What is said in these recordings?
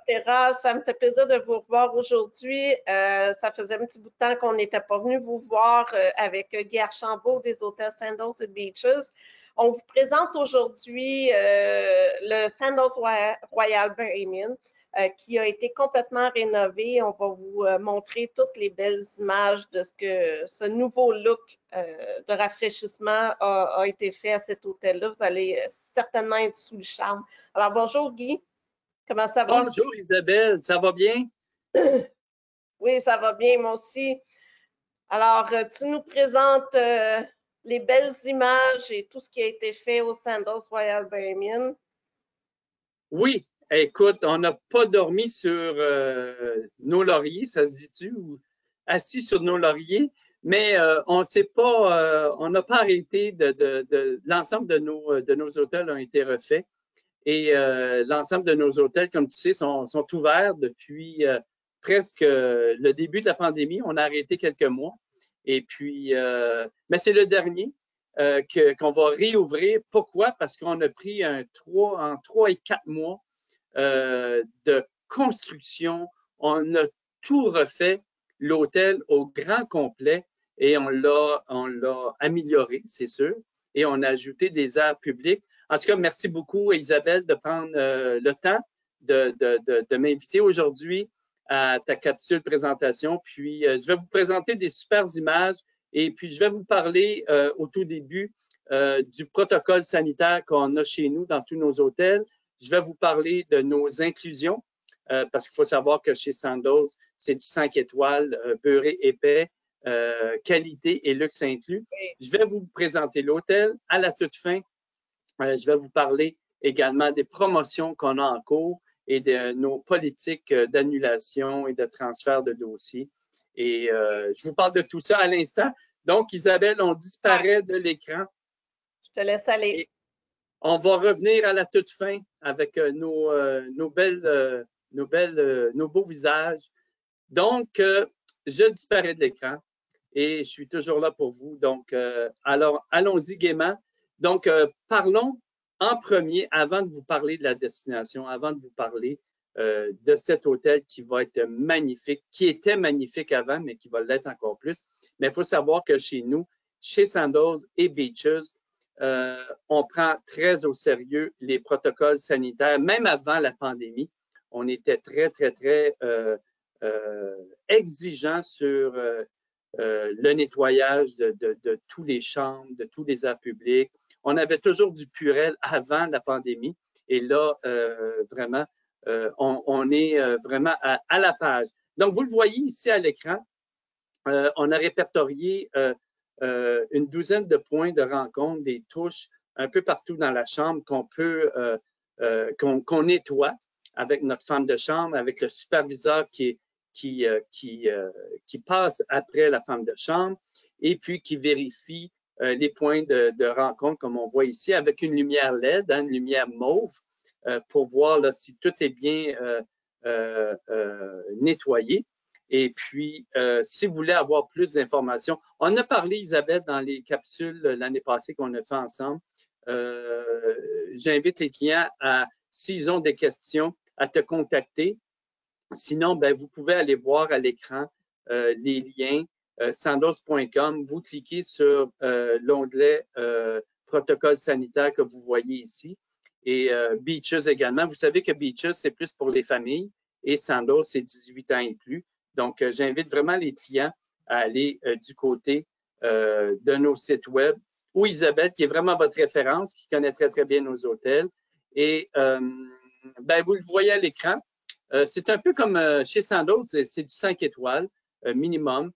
Terra, ça me fait plaisir de vous revoir aujourd'hui. Ça faisait un petit bout de temps qu'on n'était pas venu vous voir avec Guy Archambault des hôtels Sandals et Beaches. On vous présente aujourd'hui le Sandals Royal Bahamian qui a été complètement rénové. On va vous montrer toutes les belles images de ce nouveau look de rafraîchissement a été fait à cet hôtel-là. Vous allez certainement être sous le charme. Alors, bonjour Guy. Comment ça va? Bonjour Isabelle, ça va bien? Oui, ça va bien, moi aussi. Alors, tu nous présentes les belles images et tout ce qui a été fait au Sandals Royal Bahamian. Oui, écoute, on n'a pas dormi sur nos lauriers, ça se dit-tu, ou assis sur nos lauriers, mais on sait pas, on n'a pas arrêté l'ensemble de nos hôtels ont été refaits. Et l'ensemble de nos hôtels, comme tu sais, sont ouverts depuis presque le début de la pandémie. On a arrêté quelques mois. Et puis, mais c'est le dernier qu'on va réouvrir. Pourquoi? Parce qu'on a pris en 3 et 4 mois de construction. On a tout refait, l'hôtel au grand complet, et on l'a amélioré, c'est sûr. Et on a ajouté des aires publiques. En tout cas, merci beaucoup, Isabelle, de prendre le temps de m'inviter aujourd'hui à ta capsule présentation. Puis, je vais vous présenter des super images et puis je vais vous parler au tout début du protocole sanitaire qu'on a chez nous dans tous nos hôtels. Je vais vous parler de nos inclusions parce qu'il faut savoir que chez Sandals, c'est du 5 étoiles, beurré épais, qualité et luxe inclus. Je vais vous présenter l'hôtel. À la toute fin, je vais vous parler également des promotions qu'on a en cours et de nos politiques d'annulation et de transfert de dossiers. Et je vous parle de tout ça à l'instant. Donc, Isabelle, on disparaît de l'écran. Je te laisse aller. Et on va revenir à la toute fin avec nos beaux visages. Donc, je disparais de l'écran et je suis toujours là pour vous. Donc, alors, allons-y gaiement. Donc, parlons en premier, avant de vous parler de la destination, avant de vous parler de cet hôtel qui va être magnifique, qui était magnifique avant, mais qui va l'être encore plus. Mais il faut savoir que chez nous, chez Sandals et Beaches, on prend très au sérieux les protocoles sanitaires. Même avant la pandémie, on était très, très, très exigeants sur le nettoyage de tous les chambres, de tous les aires publiques. On avait toujours du Purell avant la pandémie. Et là, vraiment, on est vraiment à la page. Donc, vous le voyez ici à l'écran, on a répertorié une douzaine de points de rencontre, des touches un peu partout dans la chambre qu'on nettoie avec notre femme de chambre, avec le superviseur qui passe après la femme de chambre et puis qui vérifie les points de rencontre, comme on voit ici, avec une lumière LED, une lumière mauve, pour voir là, si tout est bien nettoyé. Et puis, si vous voulez avoir plus d'informations, on a parlé, Isabelle, dans les capsules l'année passée qu'on a fait ensemble. J'invite les clients s'ils ont des questions, à te contacter. Sinon, ben, vous pouvez aller voir à l'écran les liens sandals.com. Vous cliquez sur l'onglet protocole sanitaire que vous voyez ici et Beaches également. Vous savez que Beaches, c'est plus pour les familles et Sandals, c'est 18 ans et plus. Donc, j'invite vraiment les clients à aller du côté de nos sites web ou Isabelle, qui est vraiment votre référence, qui connaît très, très bien nos hôtels. Et ben, vous le voyez à l'écran. C'est un peu comme chez Sandals, c'est du 5 étoiles minimum.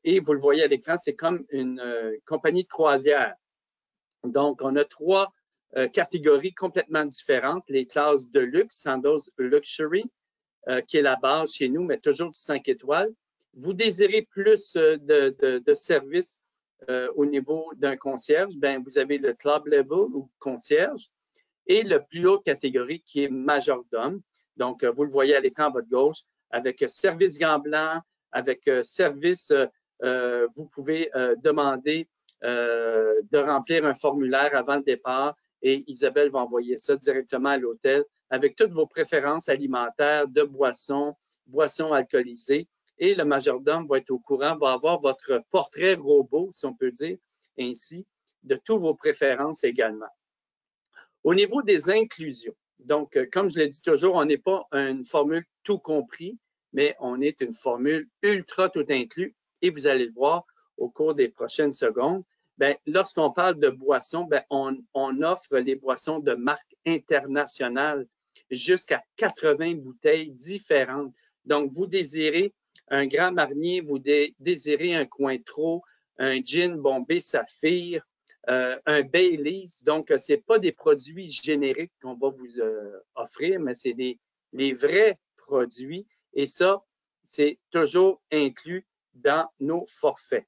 Et vous le voyez à l'écran, c'est comme une compagnie de croisière. Donc, on a 3 catégories complètement différentes. Les classes de luxe, Sandals Luxury, qui est la base chez nous, mais toujours du 5 étoiles. Vous désirez plus de services au niveau d'un concierge, ben vous avez le club level ou concierge et le plus haute catégorie qui est majordome. Donc, vous le voyez à l'écran à votre gauche, avec service gants blancs, avec service, vous pouvez demander de remplir un formulaire avant le départ et Isabelle va envoyer ça directement à l'hôtel avec toutes vos préférences alimentaires, de boissons, boissons alcoolisées. Et le majordome va être au courant, va avoir votre portrait robot, si on peut dire ainsi, de toutes vos préférences également. Au niveau des inclusions, donc, comme je l'ai dit toujours, on n'est pas une formule tout compris, mais on est une formule ultra tout inclus. Et vous allez le voir au cours des prochaines secondes. Bien, lorsqu'on parle de boissons, bien, on offre les boissons de marque internationale jusqu'à 80 bouteilles différentes. Donc, vous désirez un Grand Marnier, vous désirez un Cointreau, un gin Bombay Saphir, un Baileys. Donc, ce n'est pas des produits génériques qu'on va vous offrir, mais c'est les vrais produits. Et ça, c'est toujours inclus dans nos forfaits.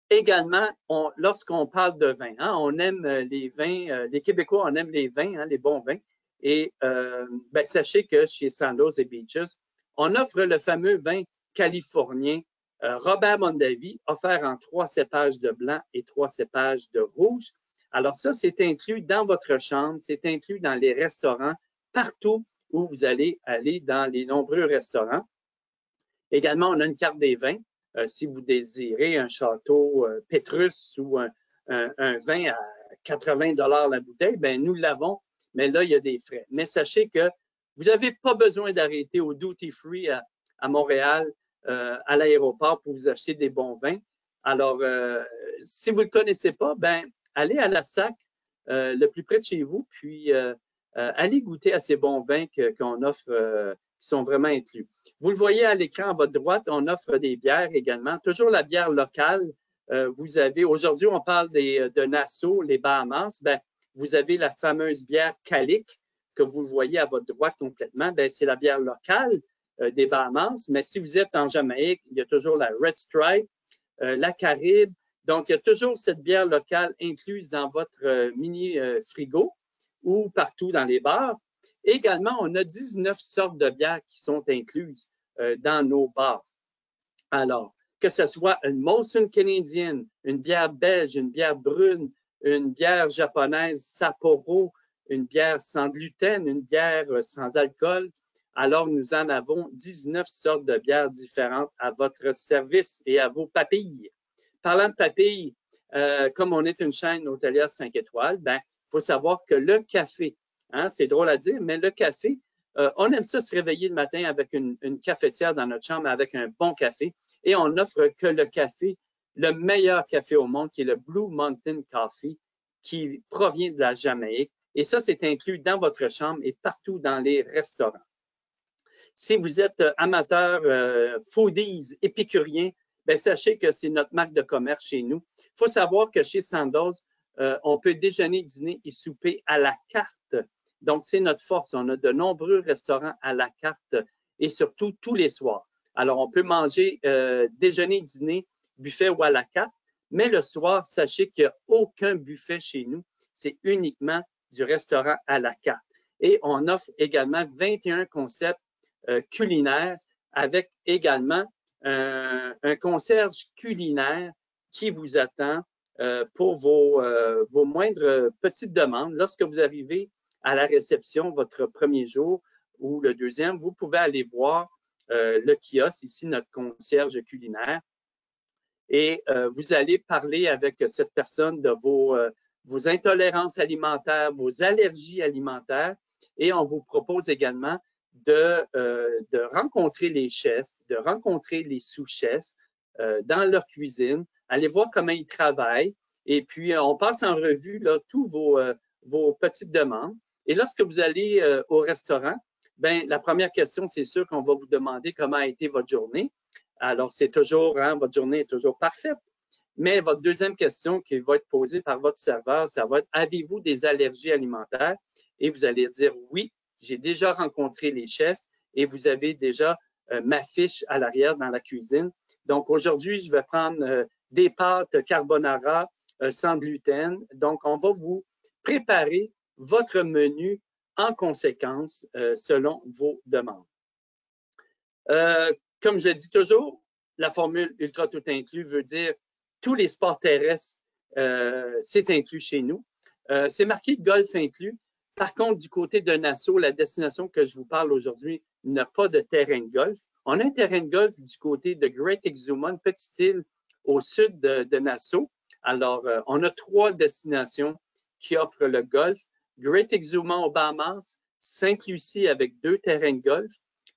Également, lorsqu'on parle de vin, hein, on aime les vins, les Québécois, on aime les vins, hein, les bons vins. Et ben, sachez que chez Sandals et Beaches, on offre le fameux vin californien Robert Mondavi, offert en 3 cépages de blanc et 3 cépages de rouge. Alors ça, c'est inclus dans votre chambre, c'est inclus dans les restaurants, partout où vous allez aller dans les nombreux restaurants. Également, on a une carte des vins. Si vous désirez un château Pétrus ou un vin à 80 $ la bouteille, ben nous l'avons, mais là, il y a des frais. Mais sachez que vous n'avez pas besoin d'arrêter au Duty Free à Montréal, à l'aéroport pour vous acheter des bons vins. Alors, si vous ne le connaissez pas, ben allez à la SAC le plus près de chez vous, puis allez goûter à ces bons vins qu'on offre qui sont vraiment inclus. Vous le voyez à l'écran à votre droite, on offre des bières également, toujours la bière locale. Vous avez, aujourd'hui, on parle de Nassau, les Bahamas. Ben, vous avez la fameuse bière Calic que vous voyez à votre droite complètement. Ben, c'est la bière locale des Bahamas. Mais si vous êtes en Jamaïque, il y a toujours la Red Stripe, la Caraïbe. Donc, il y a toujours cette bière locale incluse dans votre mini frigo ou partout dans les bars. Également, on a 19 sortes de bières qui sont incluses dans nos bars. Alors, que ce soit une Molson canadienne, une bière belge, une bière brune, une bière japonaise Sapporo, une bière sans gluten, une bière sans alcool, alors nous en avons 19 sortes de bières différentes à votre service et à vos papilles. Parlant de papilles, comme on est une chaîne hôtelière 5 étoiles, ben, il faut savoir que le café, hein, c'est drôle à dire, mais le café, on aime ça se réveiller le matin avec une cafetière dans notre chambre avec un bon café et on n'offre que le café, le meilleur café au monde qui est le Blue Mountain Coffee qui provient de la Jamaïque et ça, c'est inclus dans votre chambre et partout dans les restaurants. Si vous êtes amateur foodies, épicurien, ben, sachez que c'est notre marque de commerce chez nous. Il faut savoir que chez Sandals, on peut déjeuner, dîner et souper à la carte. Donc, c'est notre force. On a de nombreux restaurants à la carte et surtout tous les soirs. Alors, on peut manger déjeuner, dîner, buffet ou à la carte, mais le soir, sachez qu'il n'y a aucun buffet chez nous. C'est uniquement du restaurant à la carte. Et on offre également 21 concepts culinaires avec également un concierge culinaire qui vous attend pour vos moindres petites demandes. Lorsque vous arrivez à la réception votre premier jour ou le deuxième, vous pouvez aller voir le kiosque, ici notre concierge culinaire, et vous allez parler avec cette personne de vos intolérances alimentaires, vos allergies alimentaires, et on vous propose également de rencontrer les chefs, de rencontrer les sous-chefs dans leur cuisine, aller voir comment ils travaillent, et puis on passe en revue là, tous vos petites demandes. Et lorsque vous allez au restaurant, ben la première question, c'est sûr qu'on va vous demander comment a été votre journée. Alors, c'est toujours, hein, votre journée est toujours parfaite. Mais votre deuxième question qui va être posée par votre serveur, ça va être, avez-vous des allergies alimentaires? Et vous allez dire, oui, j'ai déjà rencontré les chefs et vous avez déjà ma fiche à l'arrière dans la cuisine. Donc, aujourd'hui, je vais prendre des pâtes carbonara sans gluten. Donc, on va vous préparer votre menu en conséquence selon vos demandes. Comme je dis toujours, la formule ultra tout inclus veut dire tous les sports terrestres, c'est inclus chez nous. C'est marqué golf inclus. Par contre, du côté de Nassau, la destination que je vous parle aujourd'hui n'a pas de terrain de golf. On a un terrain de golf du côté de Great Exuma, une petite île au sud de Nassau. Alors, on a 3 destinations qui offrent le golf. Great Exuma aux Bahamas, Sainte-Lucie avec 2 terrains de golf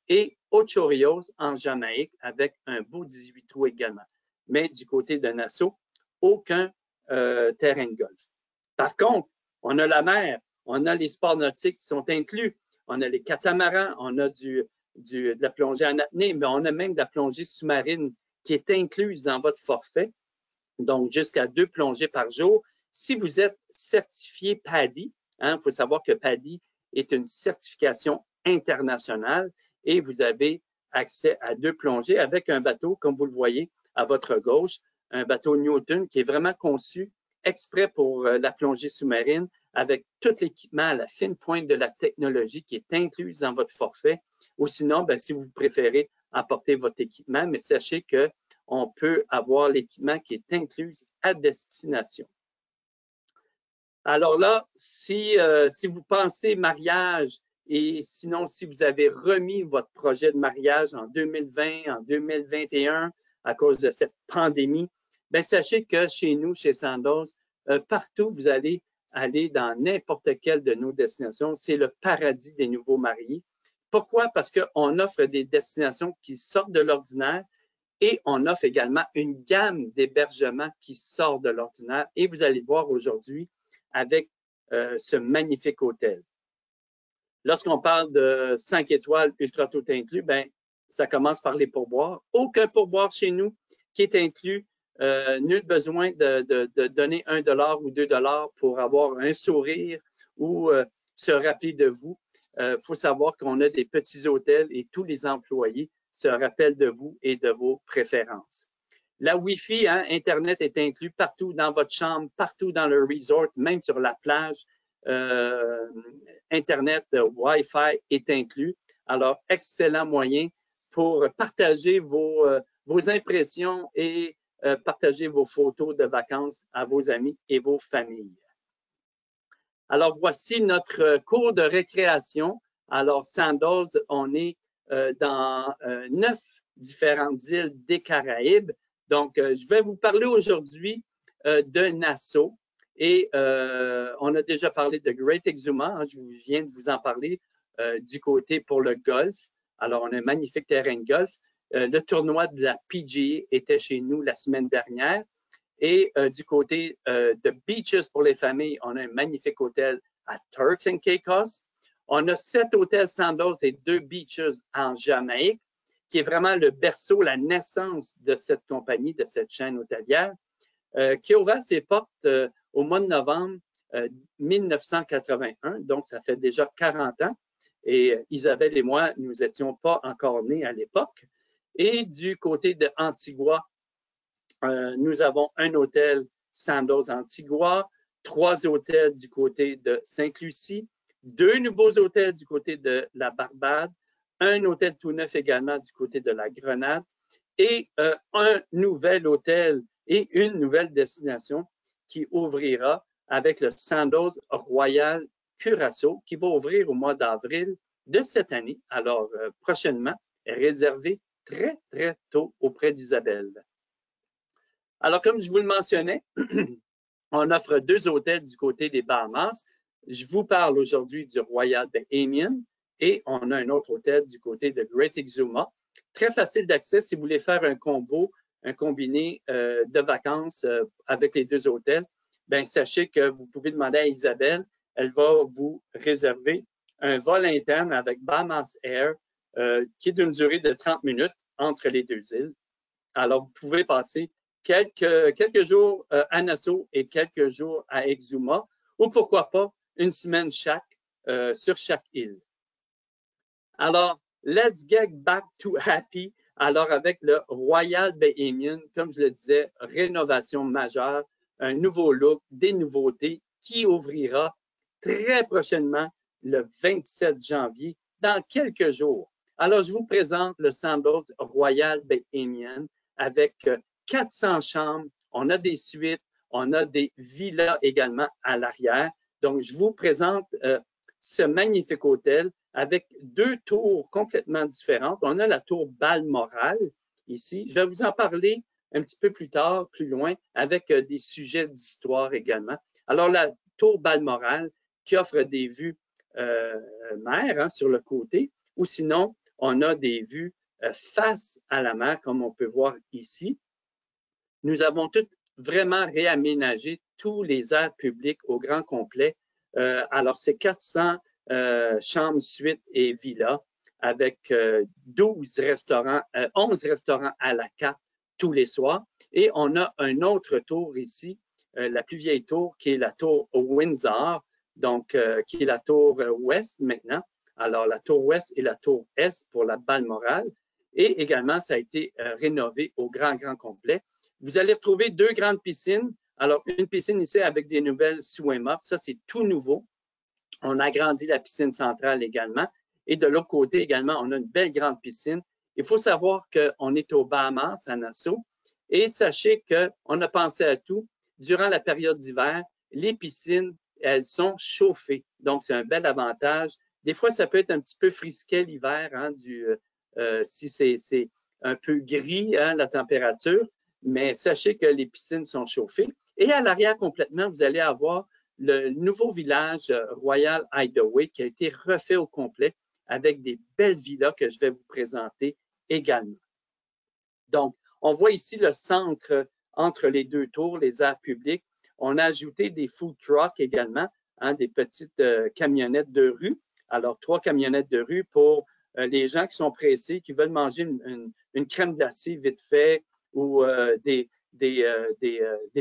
et Ocho Rios en Jamaïque avec un beau 18 trous également. Mais du côté de Nassau, aucun terrain de golf. Par contre, on a la mer, on a les sports nautiques qui sont inclus, on a les catamarans, on a de la plongée en apnée, mais on a même de la plongée sous-marine qui est incluse dans votre forfait, donc jusqu'à 2 plongées par jour. Si vous êtes certifié PADI, il faut savoir que PADI est une certification internationale et vous avez accès à 2 plongées avec un bateau, comme vous le voyez à votre gauche, un bateau Newton qui est vraiment conçu exprès pour la plongée sous-marine avec tout l'équipement à la fine pointe de la technologie qui est incluse dans votre forfait. Ou sinon, si vous préférez apporter votre équipement, mais sachez qu'on peut avoir l'équipement qui est inclus à destination. Alors là, si vous pensez mariage et sinon, si vous avez remis votre projet de mariage en 2020, en 2021 à cause de cette pandémie, sachez que chez nous, chez Sandoz, partout vous allez aller dans n'importe quelle de nos destinations, c'est le paradis des nouveaux mariés. Pourquoi? Parce qu'on offre des destinations qui sortent de l'ordinaire et on offre également une gamme d'hébergements qui sort de l'ordinaire. Et vous allez voir aujourd'hui avec ce magnifique hôtel. Lorsqu'on parle de 5 étoiles ultra tout inclus, ça commence par les pourboires. Aucun pourboire chez nous qui est inclus. Nul besoin de donner $1 ou $2 pour avoir un sourire ou se rappeler de vous. Faut savoir qu'on a des petits hôtels et tous les employés se rappellent de vous et de vos préférences. La Wi-Fi, Internet est inclus partout dans votre chambre, partout dans le resort, même sur la plage. Internet, Wi-Fi est inclus. Alors, excellent moyen pour partager vos impressions et partager vos photos de vacances à vos amis et vos familles. Alors, voici notre cours de récréation. Alors, Sandoz, on est dans 9 différentes îles des Caraïbes. Donc, je vais vous parler aujourd'hui de Nassau. Et on a déjà parlé de Great Exuma. Je viens de vous en parler du côté pour le golf. Alors, on a un magnifique terrain de golf. Le tournoi de la PGA était chez nous la semaine dernière. Et du côté de Beaches pour les familles, on a un magnifique hôtel à Turks and Caicos. On a 7 hôtels Sandoz et 2 Beaches en Jamaïque, qui est vraiment le berceau, la naissance de cette compagnie, de cette chaîne hôtelière, qui a ouvert ses portes au mois de novembre 1981. Donc, ça fait déjà 40 ans. Et Isabelle et moi, nous n'étions pas encore nés à l'époque. Et du côté de Antigua, nous avons un hôtel Sandoz Antigua, 3 hôtels du côté de Sainte-Lucie, 2 nouveaux hôtels du côté de la Barbade, un hôtel tout neuf également du côté de la Grenade et un nouvel hôtel et une nouvelle destination qui ouvrira avec le Sandoz Royal Curaçao qui va ouvrir au mois d'avril de cette année. Alors, prochainement, réservé très, très tôt auprès d'Isabelle. Alors, comme je vous le mentionnais, on offre 2 hôtels du côté des Bahamas. Je vous parle aujourd'hui du Royal Bahamian et on a un autre hôtel du côté de Great Exuma. Très facile d'accès si vous voulez faire un combo, un combiné de vacances avec les 2 hôtels. Sachez que vous pouvez demander à Isabelle, elle va vous réserver un vol interne avec Bahamas Air qui est d'une durée de 30 minutes entre les 2 îles. Alors, vous pouvez passer quelques jours à Nassau et quelques jours à Exuma, ou pourquoi pas une semaine sur chaque île. Alors, let's get back to happy. Alors, avec le Royal Bahamian, comme je le disais, rénovation majeure, un nouveau look, des nouveautés qui ouvrira très prochainement le 27 janvier, dans quelques jours. Alors, je vous présente le Sandoz Royal Bahamian avec 400 chambres, on a des suites, On a des villas également à l'arrière. Donc, je vous présente ce magnifique hôtel avec deux tours complètement différentes. On a la tour Balmoral ici. Je vais vous en parler un petit peu plus tard, plus loin, avec des sujets d'histoire également. Alors, la tour Balmoral qui offre des vues mer hein, sur le côté, ou sinon, on a des vues face à la mer, comme on peut voir ici. Nous avons tout vraiment réaménagé tous les aires publiques au grand complet. Alors, c'est 400 chambres, suites et villas avec 11 restaurants à la carte tous les soirs. Et on a un autre tour ici, la plus vieille tour, qui est la tour Windsor, donc qui est la tour ouest maintenant. Alors, la tour ouest et la tour est pour la Balmoral. Et également, ça a été rénové au grand complet. Vous allez retrouver deux grandes piscines. Alors, une piscine ici avec des nouvelles swim-up. Ça, c'est tout nouveau. On a agrandi la piscine centrale également. Et de l'autre côté également, on a une belle grande piscine. Il faut savoir qu'on est aux Bahamas, à Nassau. Et sachez qu'on a pensé à tout. Durant la période d'hiver, les piscines, elles sont chauffées. Donc, c'est un bel avantage. Des fois, ça peut être un petit peu frisquet l'hiver, hein, si c'est un peu gris, hein, la température. Mais sachez que les piscines sont chauffées. Et à l'arrière complètement, vous allez avoir le nouveau village Royal Hideaway qui a été refait au complet avec des belles villas que je vais vous présenter également. Donc, on voit ici le centre entre les deux tours, les aires publiques. On a ajouté des food trucks également, hein, des petites camionnettes de rue. Alors, 3 camionnettes de rue pour les gens qui sont pressés, qui veulent manger une crème glacée vite fait ou des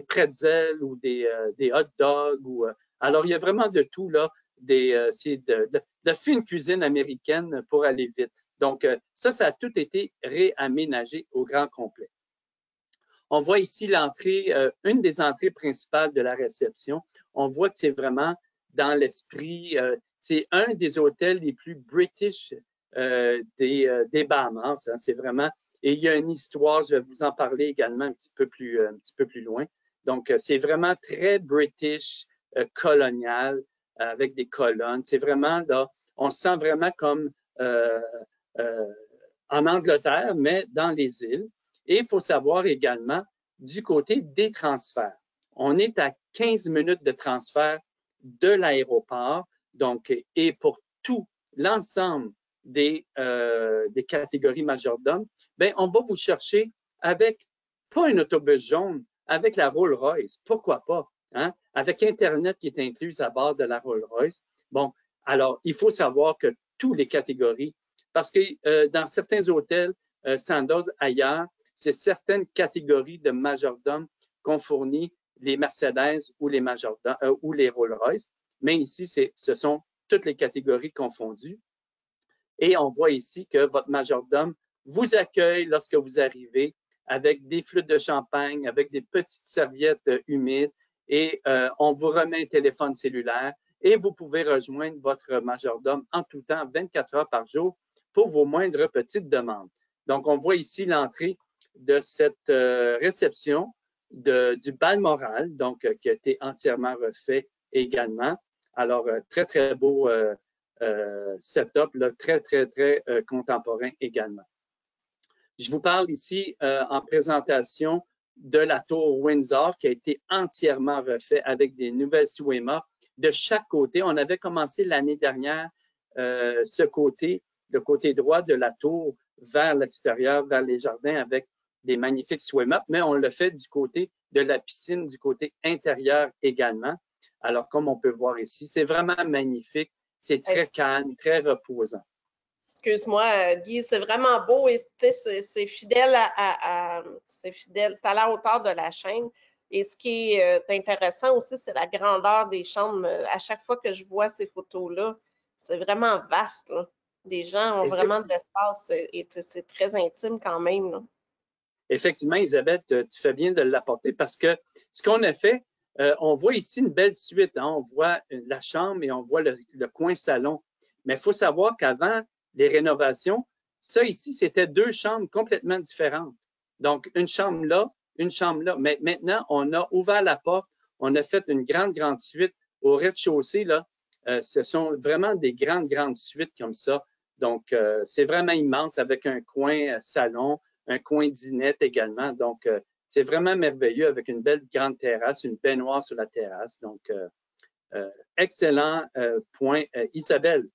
pretzels ou des hot dogs. Alors, il y a vraiment de tout là. C'est de fine cuisine américaine pour aller vite. Donc, ça a tout été réaménagé au grand complet. On voit ici l'entrée, une des entrées principales de la réception. On voit que c'est vraiment dans l'esprit, c'est un des hôtels les plus british des Bahamas. Hein, c'est vraiment, et il y a une histoire, je vais vous en parler également un petit peu plus loin. Donc, c'est vraiment très british, colonial, avec des colonnes. C'est vraiment là, on se sent vraiment comme en Angleterre, mais dans les îles. Et il faut savoir également du côté des transferts. On est à 15 minutes de transfert de l'aéroport, donc, et pour tout l'ensemble des catégories majordomes, ben, on va vous chercher avec, pas un autobus jaune, avec la Rolls-Royce, pourquoi pas, hein? Avec Internet qui est inclus à bord de la Rolls-Royce. Bon, alors, il faut savoir que toutes les catégories, parce que dans certains hôtels, Sandoz ailleurs, c'est certaines catégories de majordomes qu'on fournit les Mercedes ou les majordomes ou les Rolls-Royce, mais ici, ce sont toutes les catégories confondues. Et on voit ici que votre majordome vous accueille lorsque vous arrivez avec des flûtes de champagne, avec des petites serviettes humides et on vous remet un téléphone cellulaire et vous pouvez rejoindre votre majordome en tout temps, 24 heures par jour, pour vos moindres petites demandes. Donc, on voit ici l'entrée de cette réception du Balmoral, donc qui a été entièrement refait également. Alors, très beau setup, là, très contemporain également. Je vous parle ici en présentation de la tour Windsor qui a été entièrement refait avec des nouvelles swim-up de chaque côté. On avait commencé l'année dernière ce côté, le côté droit de la tour vers l'extérieur, vers les jardins avec des magnifiques swim-up, mais on le fait du côté de la piscine, du côté intérieur également. Alors, comme on peut voir ici, c'est vraiment magnifique. C'est très calme, très reposant. Excuse-moi, Guy, c'est vraiment beau et c'est fidèle c'est fidèle, c'est à la hauteur de la chaîne. Et ce qui est intéressant aussi, c'est la grandeur des chambres. À chaque fois que je vois ces photos-là, c'est vraiment vaste, là. Les gens ont vraiment de l'espace et c'est très intime quand même, là. Effectivement, Isabelle, tu fais bien de l'apporter parce que ce qu'on a fait, on voit ici une belle suite. Hein? On voit la chambre et on voit le coin salon. Mais il faut savoir qu'avant les rénovations, ça ici, c'était 2 chambres complètement différentes. Donc, une chambre là une chambre là. Mais maintenant, on a ouvert la porte, on a fait une grande suite au rez-de-chaussée, là. Ce sont vraiment des grandes suites comme ça. Donc, c'est vraiment immense avec un coin salon, un coin dinette également. Donc, c'est vraiment merveilleux avec une belle grande terrasse, une baignoire sur la terrasse. Donc, excellent point, Isabelle.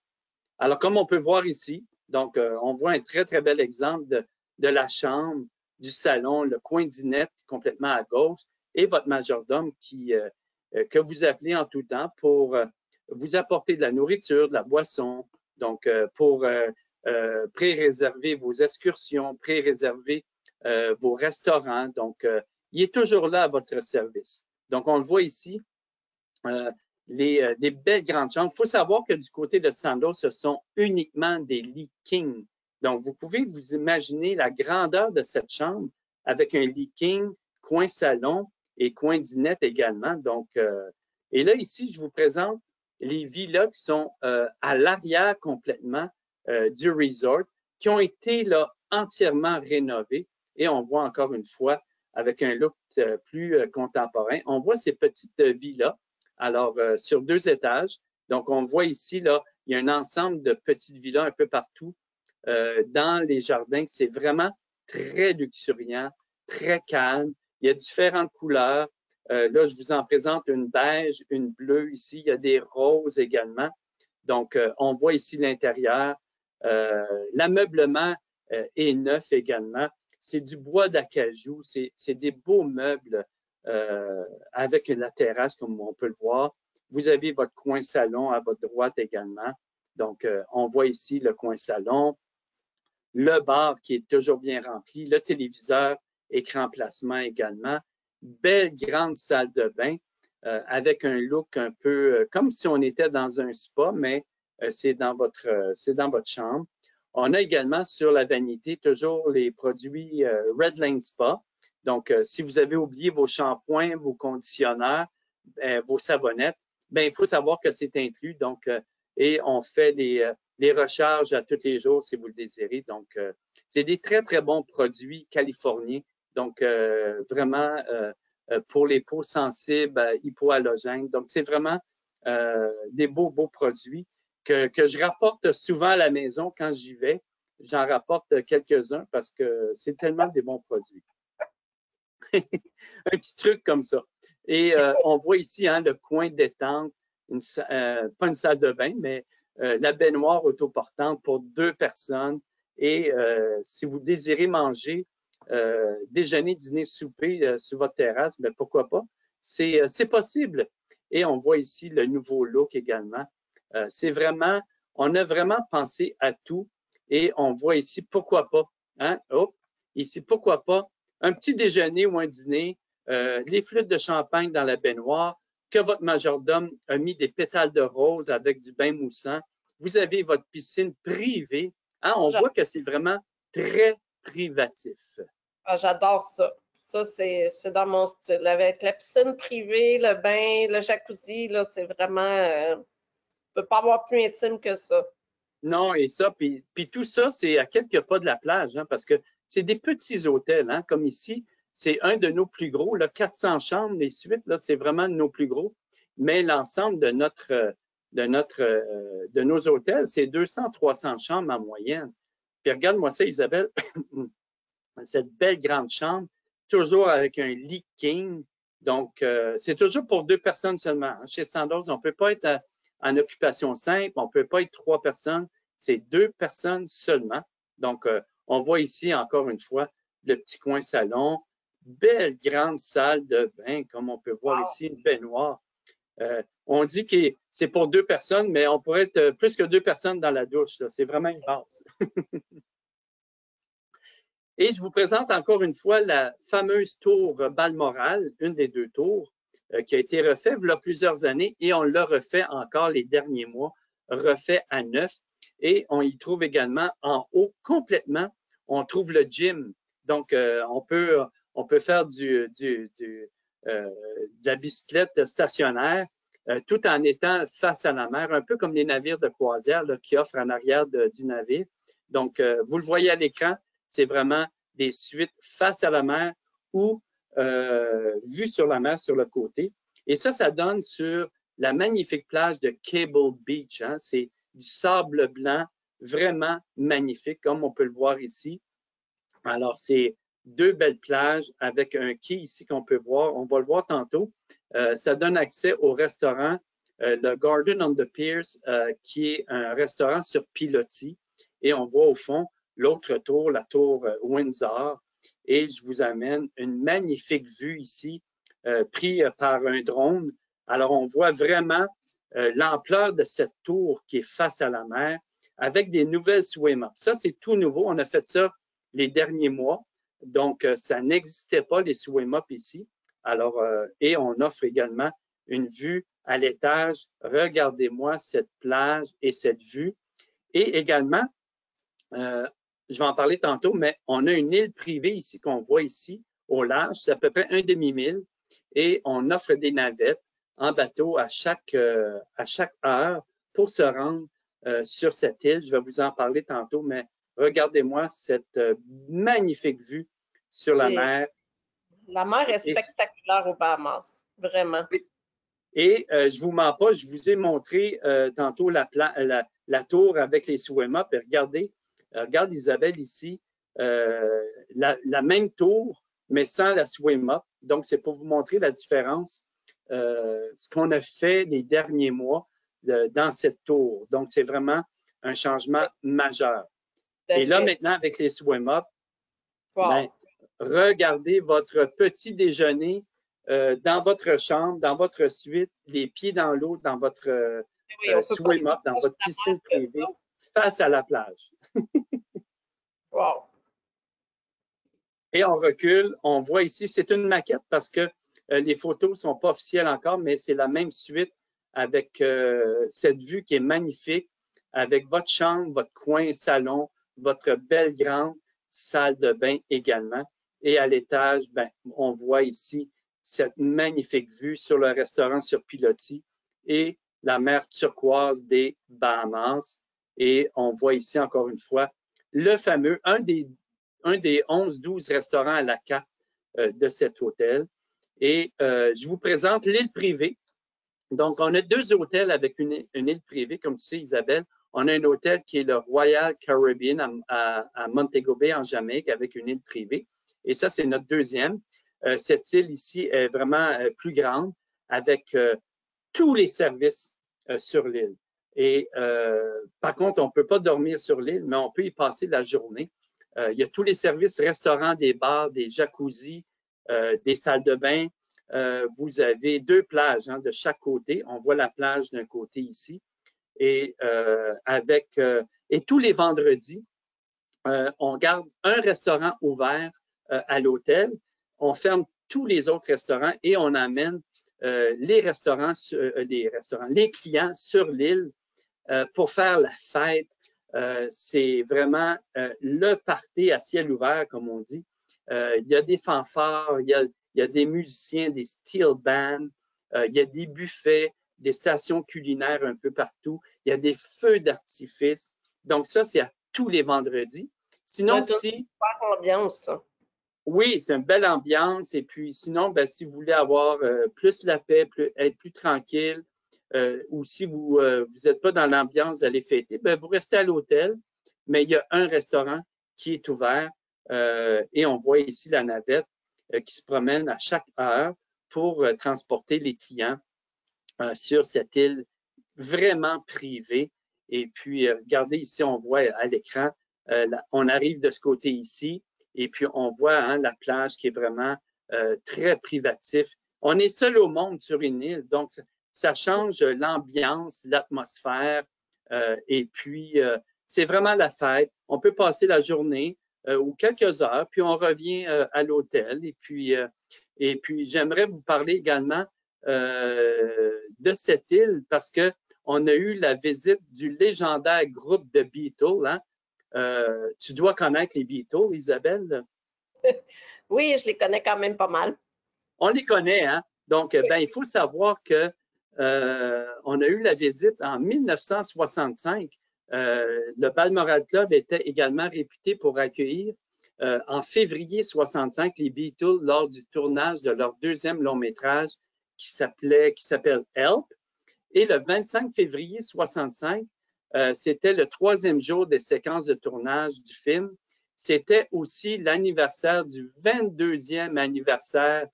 Alors, comme on peut voir ici, donc, on voit un très bel exemple de la chambre, du salon, le coin dinette complètement à gauche et votre majordome que vous appelez en tout temps pour vous apporter de la nourriture, de la boisson, donc pour pré-réserver vos excursions, pré-réserver vos restaurants. Donc, il est toujours là à votre service. Donc, on le voit ici, des belles grandes chambres. Il faut savoir que du côté de Sandals, ce sont uniquement des lits king. Donc, vous pouvez vous imaginer la grandeur de cette chambre avec un lit king, coin salon et coin dinette également. Donc, et là, ici, je vous présente les villas qui sont à l'arrière complètement du resort, qui ont été là entièrement rénovées. Et on voit encore une fois, avec un look plus contemporain, on voit ces petites villas. Alors, sur 2 étages. Donc, on voit ici, là, il y a un ensemble de petites villas un peu partout dans les jardins. C'est vraiment très luxuriant, très calme. Il y a différentes couleurs. Là, je vous en présente une beige, une bleue ici. Il y a des roses également. Donc, on voit ici l'intérieur. L'ameublement est neuf également. C'est du bois d'acajou. C'est des beaux meubles avec la terrasse, comme on peut le voir. Vous avez votre coin salon à votre droite également. Donc, on voit ici le coin salon, le bar qui est toujours bien rempli, le téléviseur, écran plasma également. Belle grande salle de bain avec un look un peu comme si on était dans un spa, mais c'est dans votre chambre. On a également sur la vanité toujours les produits Red Lane Spa. Donc, si vous avez oublié vos shampoings, vos conditionneurs, vos savonnettes, ben il faut savoir que c'est inclus. Donc, et on fait les recharges à tous les jours si vous le désirez. Donc, c'est des très bons produits californiens. Donc, vraiment pour les peaux sensibles, hypoallergènes. Donc, c'est vraiment des beaux produits que je rapporte souvent à la maison quand j'y vais. J'en rapporte quelques-uns parce que c'est tellement des bons produits. Un petit truc comme ça. Et on voit ici le coin détente, pas une salle de bain, mais la baignoire autoportante pour 2 personnes. Et si vous désirez manger déjeuner, dîner, souper sur votre terrasse, mais pourquoi pas? C'est possible. Et on voit ici le nouveau look également. C'est vraiment, on a vraiment pensé à tout. Et on voit ici, pourquoi pas, hein? Oh, ici, pourquoi pas, un petit déjeuner ou un dîner, les flûtes de champagne dans la baignoire, que votre majordome a mis des pétales de rose avec du bain moussant. Vous avez votre piscine privée. Hein? On voit que c'est vraiment très privatif. Ah, j'adore ça. Ça, c'est dans mon style. Avec la piscine privée, le bain, le jacuzzi, là, c'est vraiment... on ne peut pas avoir plus intime que ça. Non, et ça, puis tout ça, c'est à quelques pas de la plage, hein, parce que c'est des petits hôtels, hein, comme ici. C'est un de nos plus gros, là, 400 chambres, les suites, là, c'est vraiment de nos plus gros. Mais l'ensemble de nos hôtels, c'est 200, 300 chambres en moyenne. Puis regarde-moi ça, Isabelle, cette belle grande chambre, toujours avec un lit king. Donc, c'est toujours pour 2 personnes seulement. Hein. Chez Sandals, on ne peut pas être en occupation simple, on ne peut pas être 3 personnes, c'est 2 personnes seulement. Donc, on voit ici, encore une fois, le petit coin salon, belle grande salle de bain, comme on peut voir ici, une baignoire. On dit que c'est pour 2 personnes, mais on pourrait être plus que 2 personnes dans la douche. C'est vraiment une base. Et je vous présente encore une fois la fameuse tour Balmoral, une des 2 tours, qui a été refaite il y a plusieurs années et on l'a refait encore les derniers mois, refait à neuf. Et on y trouve également en haut complètement, on trouve le gym. Donc, on peut faire de la bicyclette stationnaire tout en étant face à la mer, un peu comme les navires de croisière là, qui offrent en arrière du navire. Donc, vous le voyez à l'écran, c'est vraiment des suites face à la mer où vue sur la mer sur le côté. Et ça donne sur la magnifique plage de Cable Beach. Hein. C'est du sable blanc vraiment magnifique, comme on peut le voir ici. Alors, c'est deux belles plages avec un quai ici qu'on peut voir. On va le voir tantôt. Ça donne accès au restaurant, le Garden on the Piers, qui est un restaurant sur pilotis. Et on voit au fond l'autre tour, la tour Windsor. Et je vous amène une magnifique vue ici, prise par un drone. Alors, on voit vraiment l'ampleur de cette tour qui est face à la mer avec des nouvelles swim-ups. Ça, c'est tout nouveau. On a fait ça les derniers mois. Donc, ça n'existait pas, les swim-ups ici. Alors, et on offre également une vue à l'étage. Regardez-moi cette plage et cette vue. Et également, je vais en parler tantôt, mais on a une île privée ici qu'on voit ici au large. C'est à peu près un demi-mille. Et on offre des navettes en bateau à chaque heure pour se rendre sur cette île. Je vais vous en parler tantôt, mais regardez-moi cette magnifique vue sur la mer. La mer est spectaculaire aux Bahamas, vraiment. Et je vous mens pas, je vous ai montré tantôt la tour avec les swim-up. Et regardez, regarde Isabelle ici, la même tour, mais sans la swim-up. Donc, c'est pour vous montrer la différence, ce qu'on a fait les derniers mois dans cette tour. Donc, c'est vraiment un changement majeur. Et là, maintenant, avec les swim-up, ben, regardez votre petit déjeuner dans votre chambre, dans votre suite, les pieds dans l'eau, dans votre swim-up, dans votre piscine privée, face à la plage. Wow. Et on recule, on voit ici, c'est une maquette parce que les photos ne sont pas officielles encore, mais c'est la même suite avec cette vue qui est magnifique, avec votre chambre, votre coin salon, votre belle grande salle de bain également. Et à l'étage, ben, on voit ici cette magnifique vue sur le restaurant sur pilotis et la mer turquoise des Bahamas. Et on voit ici encore une fois le fameux, un des 11-12 restaurants à la carte de cet hôtel. Et je vous présente l'île privée. Donc, on a deux hôtels avec une île privée, comme tu sais, Isabelle. On a un hôtel qui est le Royal Caribbean à Montego Bay, en Jamaïque, avec une île privée. Et ça, c'est notre deuxième. Cette île ici est vraiment plus grande, avec tous les services sur l'île. Et par contre, on ne peut pas dormir sur l'île, mais on peut y passer la journée. Il y a tous les services, restaurants, des bars, des jacuzzis, des salles de bain. Vous avez deux plages de chaque côté. On voit la plage d'un côté ici. Et tous les vendredis, on garde un restaurant ouvert à l'hôtel. On ferme tous les autres restaurants et on amène les clients sur l'île pour faire la fête. C'est vraiment le party à ciel ouvert, comme on dit. Il y a des fanfares, il y a des musiciens, des steel bands, il y a des buffets, des stations culinaires un peu partout. Il y a des feux d'artifice. Donc, ça, c'est à tous les vendredis. Sinon, C'est une super ambiance, ça. Oui, c'est une belle ambiance. Et puis, sinon, ben, si vous voulez avoir plus la paix, être plus tranquille, ou si vous n'êtes pas dans l'ambiance d'aller fêter, ben, vous restez à l'hôtel, mais il y a un restaurant qui est ouvert et on voit ici la navette qui se promène à chaque heure pour transporter les clients sur cette île vraiment privée. Et puis, regardez ici, on voit à l'écran, on arrive de ce côté ici et puis on voit la plage qui est vraiment très privatif. On est seul au monde sur une île, donc ça change l'ambiance, l'atmosphère et puis c'est vraiment la fête. On peut passer la journée ou quelques heures, puis on revient à l'hôtel. Et puis j'aimerais vous parler également de cette île parce que on a eu la visite du légendaire groupe de Beatles. Hein? Tu dois connaître les Beatles, Isabelle? Oui, je les connais quand même pas mal. On les connaît, hein? Donc, ben, il faut savoir que on a eu la visite en 1965. Le Balmoral Club était également réputé pour accueillir en février 65, les Beatles, lors du tournage de leur deuxième long métrage qui s'appelle Help. Et le 25 février 65, c'était le 3e jour des séquences de tournage du film. C'était aussi l'anniversaire du 22e anniversaire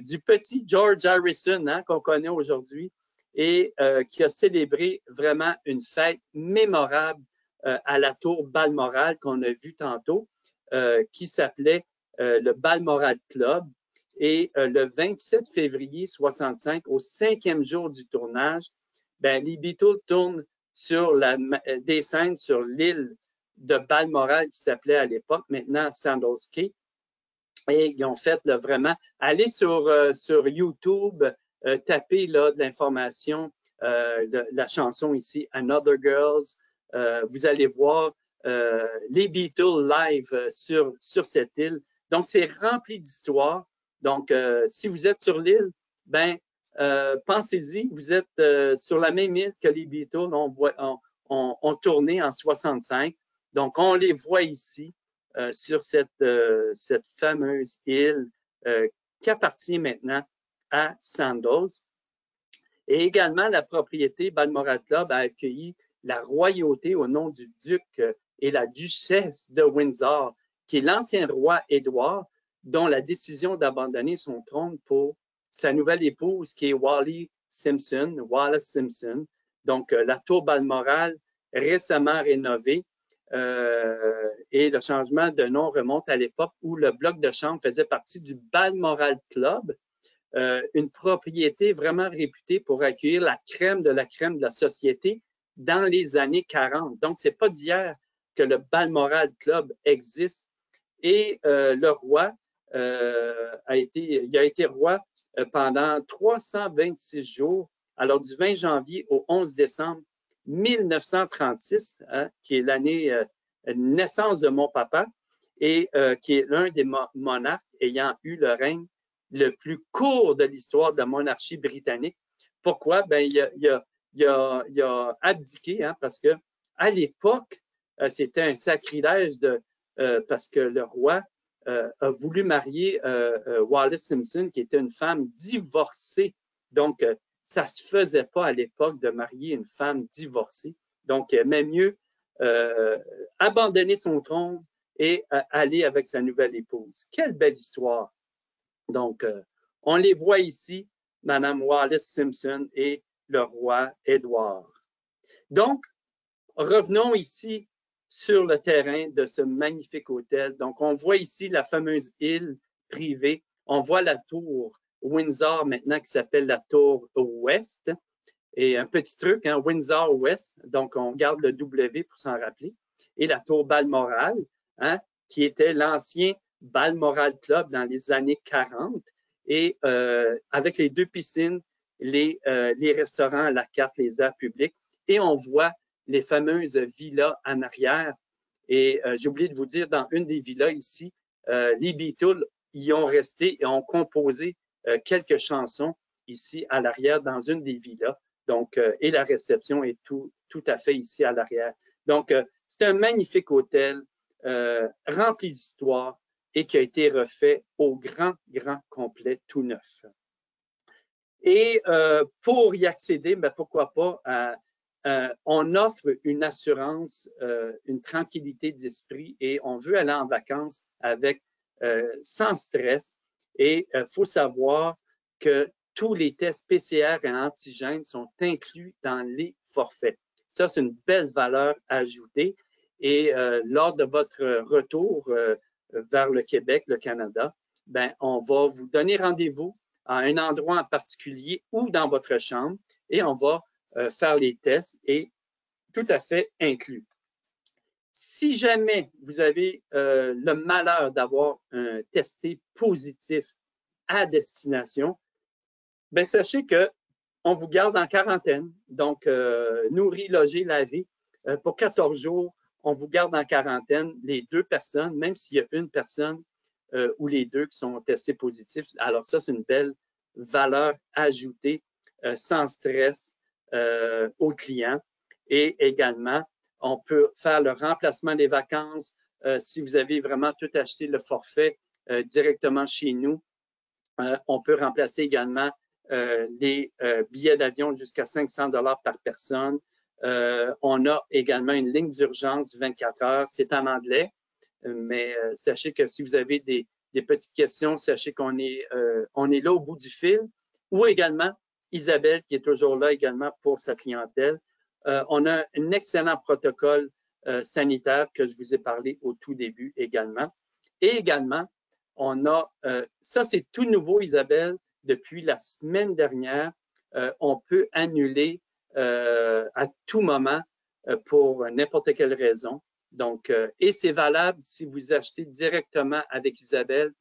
du petit George Harrison, hein, qu'on connaît aujourd'hui, et qui a célébré vraiment une fête mémorable à la tour Balmoral qu'on a vu tantôt, qui s'appelait le Balmoral Club. Et le 27 février 65, au 5e jour du tournage, ben, les Beatles tournent sur des scènes sur l'île de Balmoral qui s'appelait à l'époque, maintenant Sandals Key. Et ils ont fait là, vraiment, allez sur YouTube, tapez là, de l'information, la chanson ici, Another Girls. Vous allez voir les Beatles live sur cette île. Donc, c'est rempli d'histoires. Donc, si vous êtes sur l'île, ben, pensez-y, vous êtes sur la même île que les Beatles ont tourné en 65. Donc, on les voit ici sur cette fameuse île qui appartient maintenant à Sandals. Et également, la propriété Balmoral Club a accueilli la royauté au nom du duc et la duchesse de Windsor, qui est l'ancien roi Édouard, dont la décision d'abandonner son trône pour sa nouvelle épouse, qui est Wallace Simpson. Donc, la tour Balmoral, récemment rénovée, et le changement de nom remonte à l'époque où le bloc de chambre faisait partie du Balmoral Club, une propriété vraiment réputée pour accueillir la crème de la société dans les années 40. Donc, c'est pas d'hier que le Balmoral Club existe. Et le roi il a été roi pendant 326 jours, alors du 20 janvier au 11 décembre 1936, hein, qui est l'année de naissance de mon papa, et qui est l'un des monarques ayant eu le règne le plus court de l'histoire de la monarchie britannique. Pourquoi? Ben, il a abdiqué, hein, parce que à l'époque, c'était un sacrilège parce que le roi a voulu marier Wallace Simpson, qui était une femme divorcée. Donc, ça se faisait pas à l'époque de marier une femme divorcée. Donc, même mieux abandonner son trône et aller avec sa nouvelle épouse. Quelle belle histoire! Donc, on les voit ici, Madame Wallace Simpson et le roi Édouard. Donc, revenons ici sur le terrain de ce magnifique hôtel. Donc, on voit ici la fameuse île privée. On voit la tour Windsor maintenant qui s'appelle la tour Ouest. Et un petit truc, hein, Windsor Ouest, donc on garde le W pour s'en rappeler. Et la tour Balmoral, hein, qui était l'ancien Balmoral Club dans les années 40. Et avec les 2 piscines, les restaurants à la carte, les aires publiques. Et on voit les fameuses villas en arrière. Et j'ai oublié de vous dire, dans une des villas ici, les Beatles y ont resté et ont composé quelques chansons ici à l'arrière dans une des villas. Donc, et la réception est tout à fait ici à l'arrière. Donc, c'est un magnifique hôtel rempli d'histoire et qui a été refait au grand complet, tout neuf. Et pour y accéder, ben, pourquoi pas, on offre une assurance, une tranquillité d'esprit et on veut aller en vacances avec sans stress. Et il faut savoir que tous les tests PCR et antigènes sont inclus dans les forfaits. Ça, c'est une belle valeur ajoutée. Et lors de votre retour vers le Québec, le Canada, ben, on va vous donner rendez-vous à un endroit en particulier ou dans votre chambre et on va faire les tests et tout à fait inclus. Si jamais vous avez le malheur d'avoir un testé positif à destination, ben sachez qu'on vous garde en quarantaine. Donc, nourri, logé, lavé. Pour 14 jours, on vous garde en quarantaine les 2 personnes, même s'il y a une personne ou les 2 qui sont testés positifs. Alors ça, c'est une belle valeur ajoutée sans stress aux clients. Et également, on peut faire le remplacement des vacances, si vous avez vraiment tout acheté le forfait directement chez nous, on peut remplacer également les billets d'avion jusqu'à 500 $ par personne. On a également une ligne d'urgence 24 heures. C'est en anglais, mais sachez que si vous avez des petites questions, sachez qu'on est là au bout du fil. Ou également, Isabelle, qui est toujours là également pour sa clientèle. On a un excellent protocole sanitaire que je vous ai parlé au tout début également. Et également, on a, ça c'est tout nouveau, Isabelle, depuis la semaine dernière, on peut annuler à tout moment pour n'importe quelle raison. Donc, et c'est valable si vous achetez directement avec Isabelle,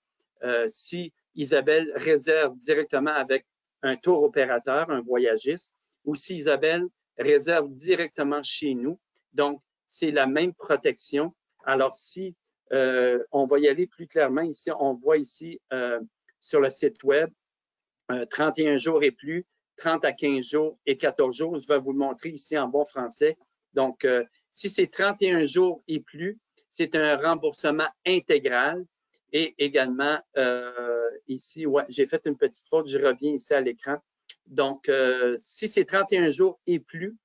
si Isabelle réserve directement avec un tour opérateur, un voyagiste, ou si Isabelle réserve directement chez nous. Donc, c'est la même protection. Alors, si on va y aller plus clairement ici, on voit ici sur le site web 31 jours et plus, 30 à 15 jours et 14 jours. Je vais vous le montrer ici en bon français. Donc, si c'est 31 jours et plus, c'est un remboursement intégral. Et également, ici, ouais, j'ai fait une petite faute, je reviens ici à l'écran. Donc, si c'est 31 jours et plus,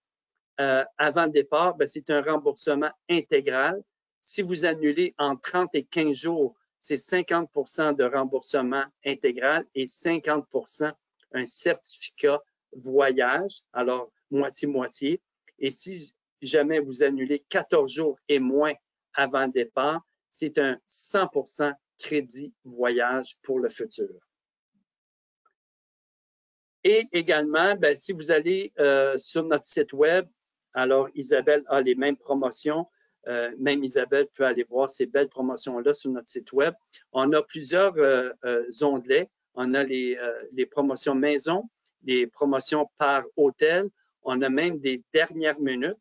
avant le départ, ben, c'est un remboursement intégral. Si vous annulez en 30 et 15 jours, c'est 50 % de remboursement intégral et 50 % un certificat voyage, alors moitié-moitié. Et si jamais vous annulez 14 jours et moins avant le départ, c'est un 100 % crédit voyage pour le futur. Et également, ben, si vous allez sur notre site web, alors Isabelle a les mêmes promotions. Même Isabelle peut aller voir ces belles promotions-là sur notre site web. On a plusieurs onglets. On a les promotions maison, les promotions par hôtel. On a même des dernières minutes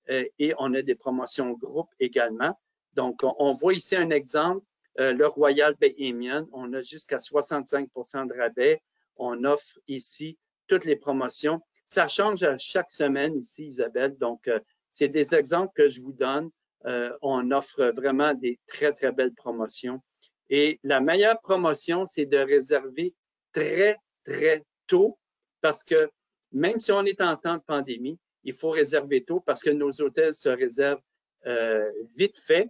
et on a des promotions groupe également. Donc, on voit ici un exemple. Le Royal Bahamian, on a jusqu'à 65 % de rabais. On offre ici toutes les promotions. Ça change à chaque semaine ici, Isabelle. Donc, c'est des exemples que je vous donne. On offre vraiment des très, très belles promotions. Et la meilleure promotion, c'est de réserver très, très tôt parce que même si on est en temps de pandémie, il faut réserver tôt parce que nos hôtels se réservent vite fait.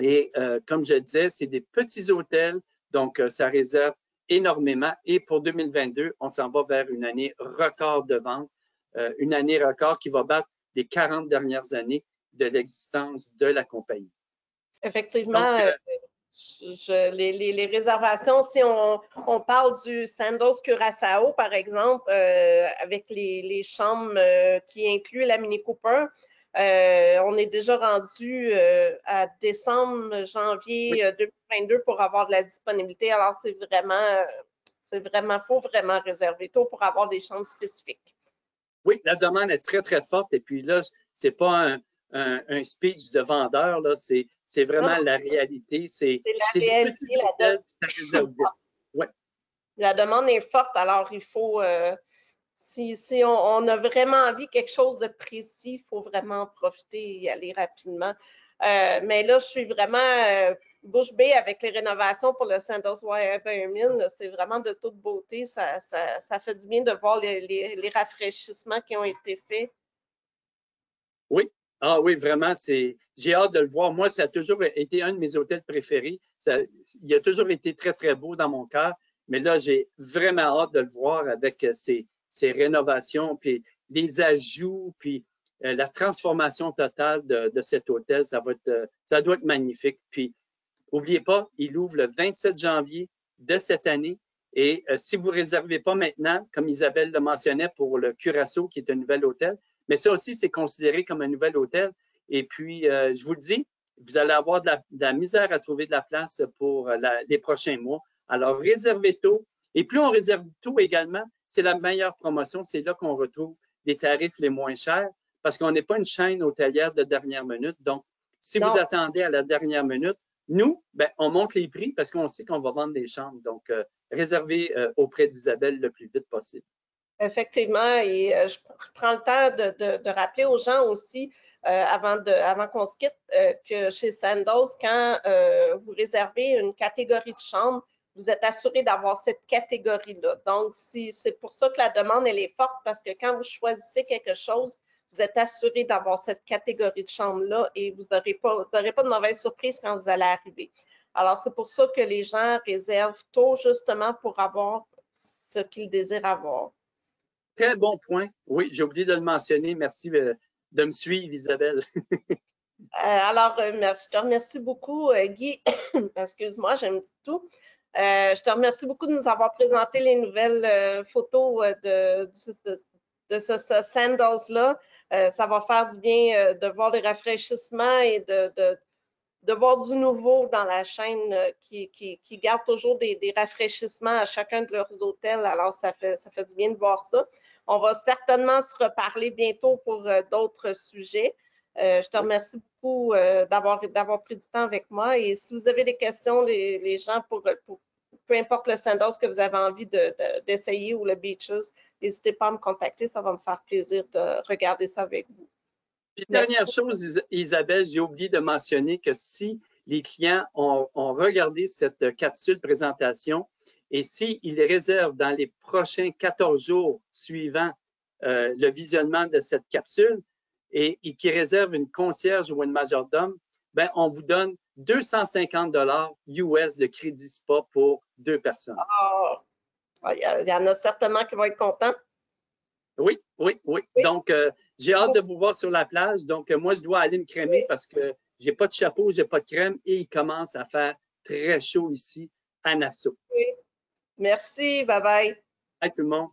Et comme je disais, c'est des petits hôtels, donc ça réserve énormément. Et pour 2022, on s'en va vers une année record de vente, une année record qui va battre les 40 dernières années de l'existence de la compagnie. Effectivement, donc, les réservations, si on parle du Sandals Curaçao, par exemple, avec les chambres qui incluent la Mini Cooper, on est déjà rendu à décembre, janvier 2022 pour avoir de la disponibilité. Alors, faut vraiment réserver tôt pour avoir des chambres spécifiques. Oui, la demande est très, très forte. Et puis là, c'est pas un speech de vendeur, là, c'est vraiment la réalité. C'est la réalité. Ouais. La demande est forte, alors il faut, si on a vraiment envie de quelque chose de précis, il faut vraiment en profiter et y aller rapidement. Mais là, je suis vraiment bouche bée avec les rénovations pour le Sandals Bahamian. C'est vraiment de toute beauté. Ça fait du bien de voir les rafraîchissements qui ont été faits. Oui. Ah oui, vraiment, j'ai hâte de le voir. Moi, ça a toujours été un de mes hôtels préférés. Il a toujours été très, très beau dans mon cœur. Mais là, j'ai vraiment hâte de le voir avec ces rénovations, puis les ajouts, puis la transformation totale de cet hôtel. Ça doit être magnifique. Puis, n'oubliez pas, il ouvre le 27 janvier de cette année. Et si vous ne réservez pas maintenant, comme Isabelle le mentionnait pour le Curaçao, qui est un nouvel hôtel, mais ça aussi, c'est considéré comme un nouvel hôtel. Et puis, je vous le dis, vous allez avoir de la misère à trouver de la place pour les prochains mois. Alors, réservez tôt. Et plus on réserve tôt également, c'est la meilleure promotion. C'est là qu'on retrouve les tarifs les moins chers parce qu'on n'est pas une chaîne hôtelière de dernière minute. Donc, si vous attendez à la dernière minute, nous, ben, on monte les prix parce qu'on sait qu'on va vendre des chambres. Donc, réservez auprès d'Isabelle le plus vite possible. Effectivement, et je prends le temps de rappeler aux gens aussi, avant qu'on se quitte, que chez Sandals, quand vous réservez une catégorie de chambre, vous êtes assuré d'avoir cette catégorie-là. Donc, c'est pour ça que la demande, elle est forte, parce que quand vous choisissez quelque chose, vous êtes assuré d'avoir cette catégorie de chambre-là et vous n'aurez pas de mauvaise surprise quand vous allez arriver. Alors, c'est pour ça que les gens réservent tôt, justement, pour avoir ce qu'ils désirent avoir. Très bon point. Oui, j'ai oublié de le mentionner. Merci de me suivre, Isabelle. Je te remercie beaucoup, Guy. Excuse-moi, j'ai un petit tout. Je te remercie beaucoup de nous avoir présenté les nouvelles photos de ce Sandals-là. Ça va faire du bien de voir des rafraîchissements et de voir du nouveau dans la chaîne qui garde toujours des rafraîchissements à chacun de leurs hôtels. Alors, ça fait du bien de voir ça. On va certainement se reparler bientôt pour d'autres sujets. Je te remercie beaucoup d'avoir pris du temps avec moi. Et si vous avez des questions, les gens, pour peu importe le Sandals que vous avez envie d'essayer ou le Beaches, n'hésitez pas à me contacter. Ça va me faire plaisir de regarder ça avec vous. Puis, dernière chose, Isabelle, j'ai oublié de mentionner que si les clients ont regardé cette capsule présentation et s'ils réservent dans les prochains 14 jours suivant le visionnement de cette capsule et qui réservent une concierge ou une majordome, ben, on vous donne 250 US de crédit spa pour 2 personnes. Il y en a certainement qui vont être contents. Oui. Donc, j'ai hâte de vous voir sur la plage. Donc, moi, je dois aller me crémer parce que j'ai pas de chapeau, j'ai pas de crème et il commence à faire très chaud ici à Nassau. Oui. Merci. Bye bye. Bye tout le monde.